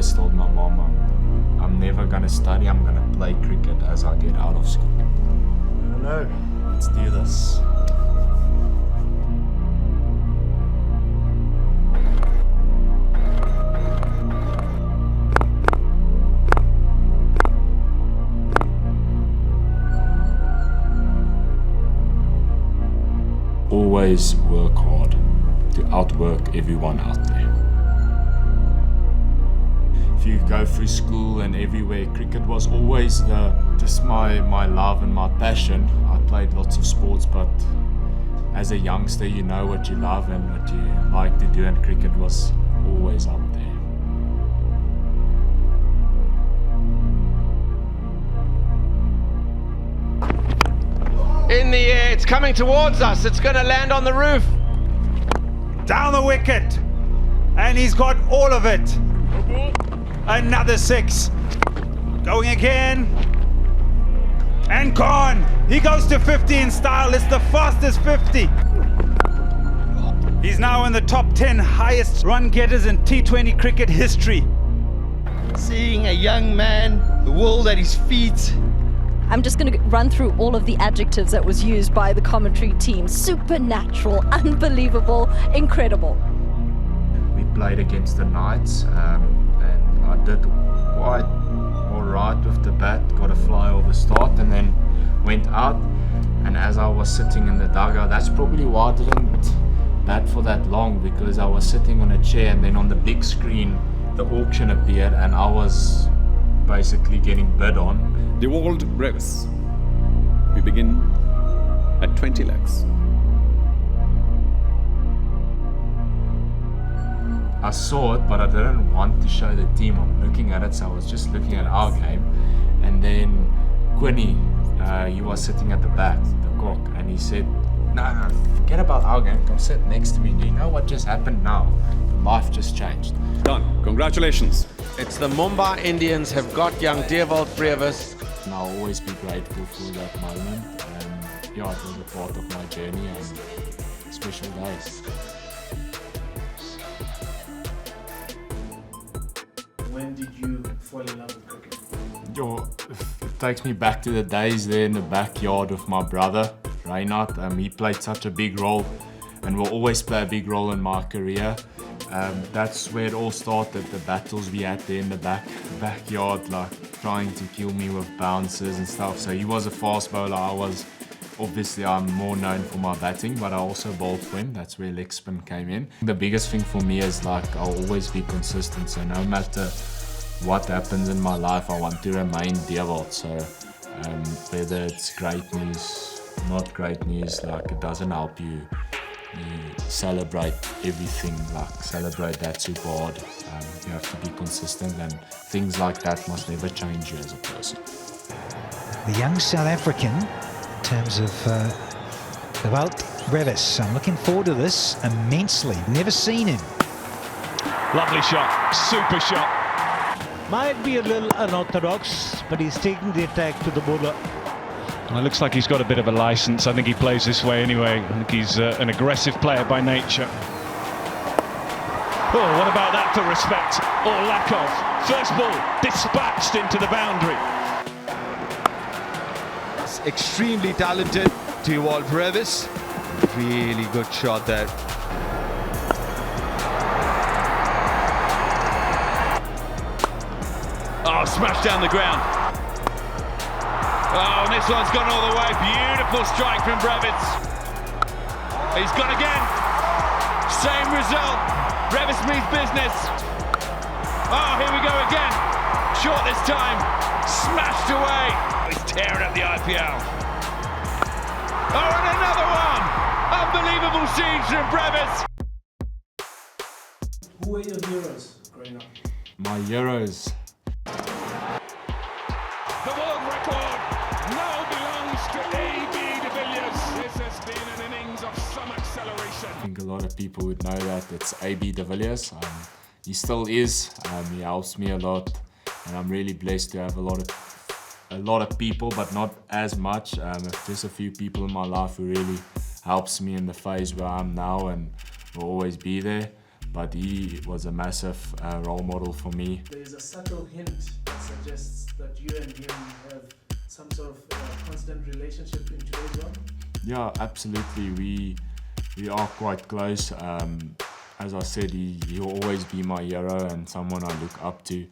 always told my mom, I'm never gonna study, I'm gonna play cricket as I get out of school. I don't know. Let's do this. Always work hard to outwork everyone out there. If you go through school and everywhere, cricket was always just my love and my passion. I played lots of sports, but as a youngster you know what you love and what you like to do, and cricket was always up there. In the air, it's coming towards us. It's going to land on the roof. Down the wicket. And he's got all of it. Another 6. Going again. And gone. He goes to 50 in style. It's the fastest 50. He's now in the top 10 highest run getters in T20 cricket history. Seeing a young man, the world at his feet. I'm just going to run through all of the adjectives that was used by the commentary team. Supernatural, unbelievable, incredible. We played against the Knights, and I did quite alright with the bat, got a flyover start and then went out. And as I was sitting in the dugout, that's probably why I didn't bat for that long, because I was sitting on a chair and then on the big screen the auction appeared and I was basically getting bid on. Dewald Brevis. We begin at 20 lakhs. I saw it, but I didn't want to show the team. I'm looking at it, so I was just looking at our game. And then Quinny, he was sitting at the back, the cock, and he said, no, forget about our game, come sit next to me. Do you know what just happened now? Life just changed. Done. Congratulations. It's the Mumbai Indians have got young Dewald Brevis. And I'll always be grateful for that moment. Yeah, it was a part of my journey and special days. When did you fall in love with cricket? It takes me back to the days there in the backyard with my brother, Reinhard. He played such a big role and will always play a big role in my career. That's where it all started, the battles we had there in the backyard, like trying to kill me with bounces and stuff. So he was a fast bowler. I'm more known for my batting, but I also bowled for him. That's where leg spin came in. The biggest thing for me is like I'll always be consistent. So no matter what happens in my life, I want to remain Dewald. So whether it's great news, not great news, like it doesn't help you. You celebrate everything, like celebrate that super hard. You have to be consistent, and things like that must never change you as a person. The young South African, in terms of Dewald Brevis, I'm looking forward to this immensely. Never seen him. Lovely shot. Super shot. Might be a little unorthodox, but he's taking the attack to the bowler. Well, it looks like he's got a bit of a license. I think he plays this way anyway. I think he's an aggressive player by nature. Oh, what about that for respect or lack of? First ball dispatched into the boundary. It's extremely talented, Dewald Brevis. Really good shot there. Oh, smashed down the ground. Oh, and this one's gone all the way. Beautiful strike from Brevis. He's gone again. Same result. Brevis means business. Oh, here we go again. Short this time. Smashed away. He's tearing up the IPL. Oh, and another one. Unbelievable scenes from Brevis. Who were your heroes growing up? My heroes. The world record now belongs to AB de Villiers. This has been an innings of some acceleration. I think a lot of people would know that it's AB de Villiers. He still is. He helps me a lot, and I'm really blessed to have a lot of people, but not as much. Just a few people in my life who really helps me in the phase where I'm now and will always be there. but he was a massive role model for me. There's a subtle hint that suggests that you and him have some sort of constant relationship in today's world. Yeah, absolutely. We are quite close. As I said, he'll always be my hero and someone I look up to.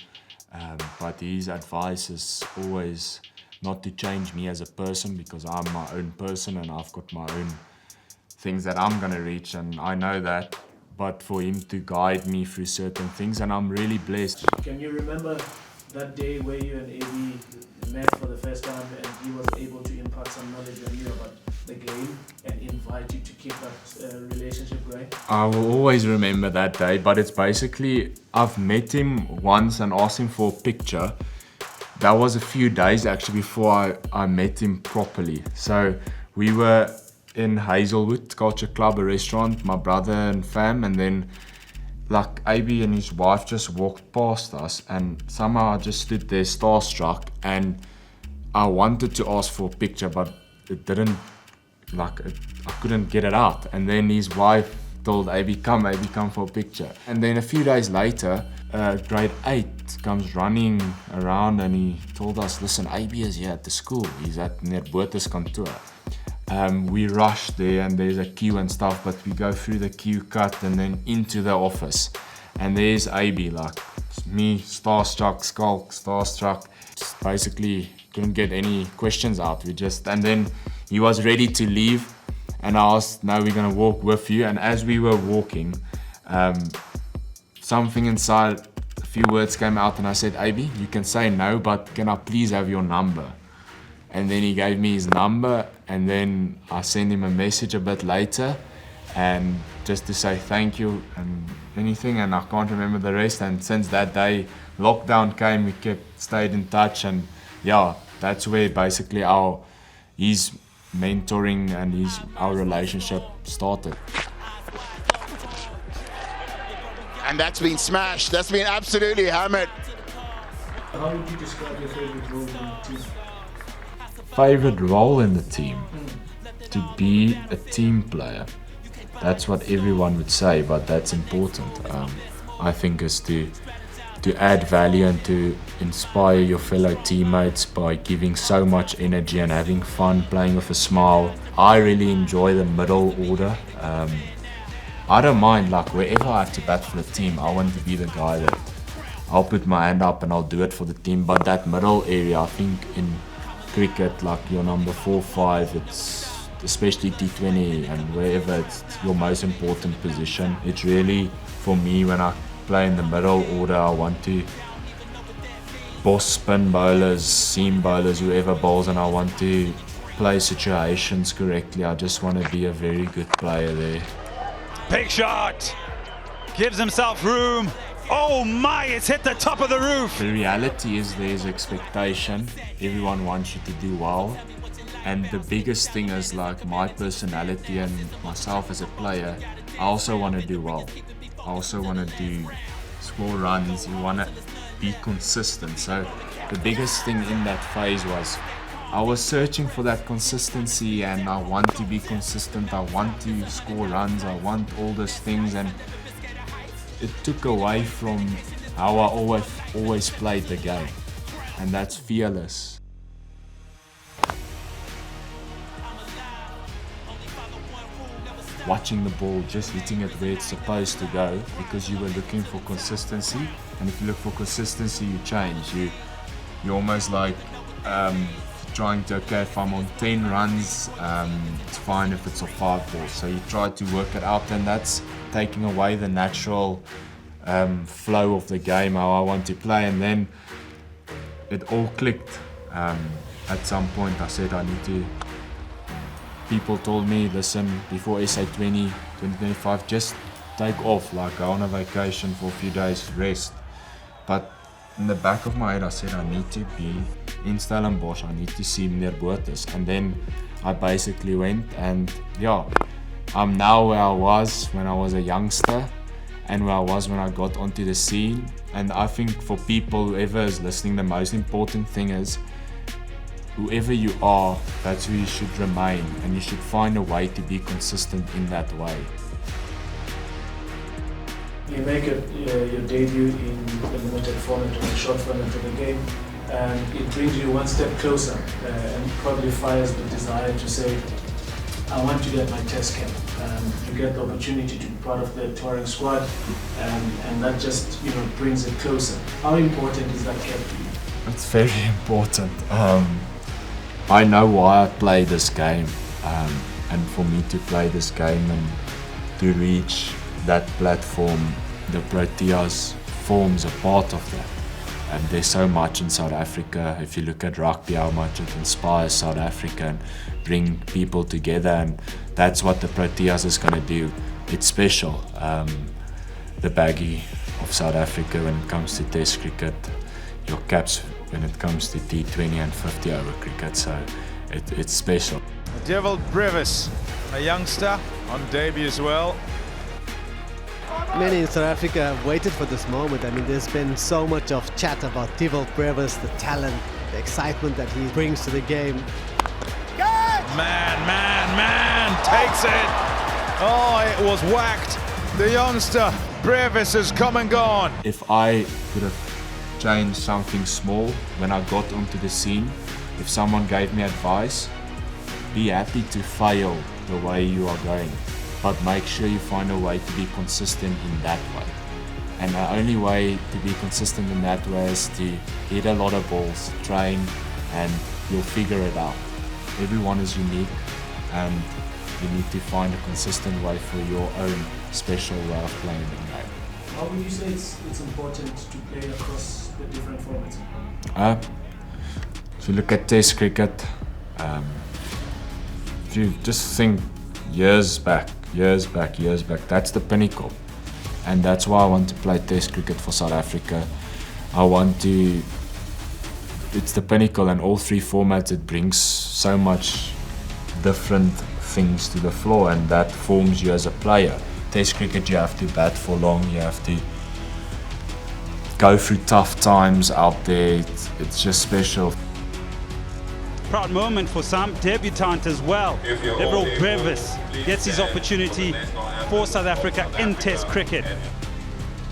But his advice is always not to change me as a person, because I'm my own person and I've got my own things that I'm gonna reach, and I know that. But for him to guide me through certain things, and I'm really blessed. Can you remember that day where you and AB met for the first time and he was able to impart some knowledge on you about the game and invite you to keep that relationship going? I will always remember that day, but it's basically, I've met him once and asked him for a picture. That was a few days actually before I met him properly. So we were in Hazelwood Culture Club, a restaurant, my brother and fam, and then like AB and his wife just walked past us, and somehow I just stood there starstruck, and I wanted to ask for a picture, but it didn't, I couldn't get it out. And then his wife told AB, come for a picture. And then a few days later, grade 8 comes running around and he told us, listen, AB is here at the school. He's at near Boerte's kantoor. We rush there and there's a queue and stuff, but we go through the queue cut and then into the office. And there's AB, like me, starstruck, starstruck. Just basically couldn't get any questions out. And then he was ready to leave and I asked, no, we're gonna walk with you. And as we were walking, something inside, a few words came out and I said, AB, you can say no, but can I please have your number? And then he gave me his number, and then I sent him a message a bit later, and just to say thank you and anything, and I can't remember the rest. And since that day, lockdown came, we stayed in touch, and yeah, that's where basically his mentoring and our relationship started. And that's been smashed. That's been absolutely hammered. How would you describe your favorite role in the team? Favorite role in the team? To be a team player. That's what everyone would say, but that's important. I think is to add value and to inspire your fellow teammates by giving so much energy and having fun, playing with a smile. I really enjoy the middle order. I don't mind, like wherever I have to bat for the team, I want to be the guy that I'll put my hand up and I'll do it for the team. But that middle area, I think in cricket, like your number 4, 5, it's especially T20 and wherever, it's your most important position. It's really, for me, when I play in the middle order, I want to boss spin bowlers, seam bowlers, whoever bowls, and I want to play situations correctly. I just want to be a very good player there. Big shot! Gives himself room. Oh my, it's hit the top of the roof! The reality is there's expectation. Everyone wants you to do well. And the biggest thing is like my personality and myself as a player, I also want to do well. I also want to score runs. You want to be consistent. So the biggest thing in that phase was I was searching for that consistency, and I want to be consistent. I want to score runs. I want all those things, and it took away from how I always played the game, and that's fearless. Watching the ball, just hitting it where it's supposed to go, because you were looking for consistency, and if you look for consistency, you change. You almost like trying to, okay, if I'm on 10 runs, it's fine if it's a 5 ball. So you try to work it out, and that's taking away the natural flow of the game, how I want to play. And then it all clicked. At some point I said I need to, people told me, listen, before SA20, 2025, just take off, like go on a vacation for a few days, rest. But in the back of my head I said I need to be in Stellenbosch, I need to see meneer Boerte's. And then I basically went, and yeah, I'm now where I was when I was a youngster and where I was when I got onto the scene. And I think for people, whoever is listening, the most important thing is whoever you are, that's who you should remain, and you should find a way to be consistent in that way. You make your debut in the limited format or the short format of the game, and it brings you one step closer and probably fires the desire to say, I want to get my test cap. You get the opportunity to be part of the touring squad, and that just brings it closer. How important is that cap to you? It's very important. I know why I play this game, and for me to play this game and to reach that platform, the Proteas forms a part of that. And there's so much in South Africa. If you look at rugby, how much it inspires South Africa and bring people together, and that's what the Proteas is going to do. It's special. The baggy of South Africa when it comes to Test cricket, your caps when it comes to T20 and 50 over cricket, so it's special. Dewald Brevis, a youngster on debut as well. Many in South Africa have waited for this moment. I mean, there's been so much of chat about Dewald Brevis, the talent, the excitement that he brings to the game. Man, takes it. Oh, it was whacked. The youngster, Brevis, has come and gone. If I could have changed something small when I got onto the scene, if someone gave me advice, be happy to fail the way you are going, but make sure you find a way to be consistent in that way. And the only way to be consistent in that way is to hit a lot of balls, train, and you'll figure it out. Everyone is unique, and you need to find a consistent way for your own special way of playing the game. How would you say it's important to play across the different formats? If you look at Test cricket, if you just think years back, that's the pinnacle. And that's why I want to play Test cricket for South Africa. It's the pinnacle, and all three formats, it brings so much different things to the floor, and that forms you as a player. Test cricket, you have to bat for long, you have to go through tough times out there. It's just special. Proud moment for some debutant as well. Dewald Brevis gets his opportunity for South Africa in Test cricket.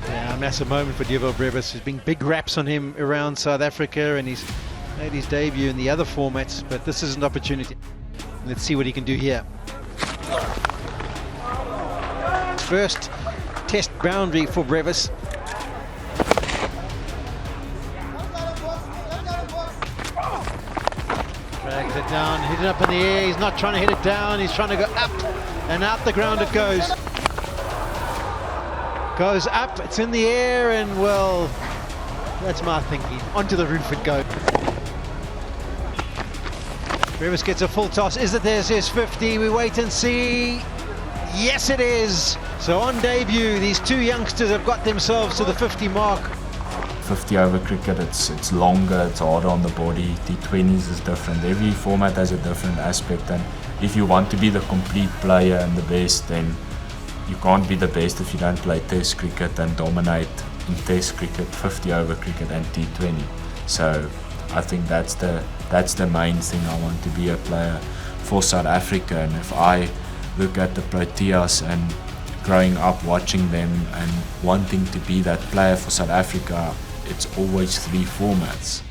Yeah, a massive moment for Dewald Brevis. There's been big raps on him around South Africa, and he's made his debut in the other formats, but this is an opportunity. Let's see what he can do here. First Test boundary for Brevis. Drags it down, hit it up in the air. He's not trying to hit it down, he's trying to go up, and out the ground it goes. Goes up, it's in the air, and well, that's my thinking. Onto the roof it goes. Brevis gets a full toss. Is it there's his 50? We wait and see. Yes, it is. So on debut, these two youngsters have got themselves to the 50 mark. 50 over cricket, it's longer, it's harder on the body. T20s is different. Every format has a different aspect, and if you want to be the complete player and the best, then you can't be the best if you don't play Test cricket and dominate in Test cricket, 50 over cricket and T20. So I think that's the main thing. I want to be a player for South Africa, and if I look at the Proteas and growing up watching them and wanting to be that player for South Africa, it's always three formats.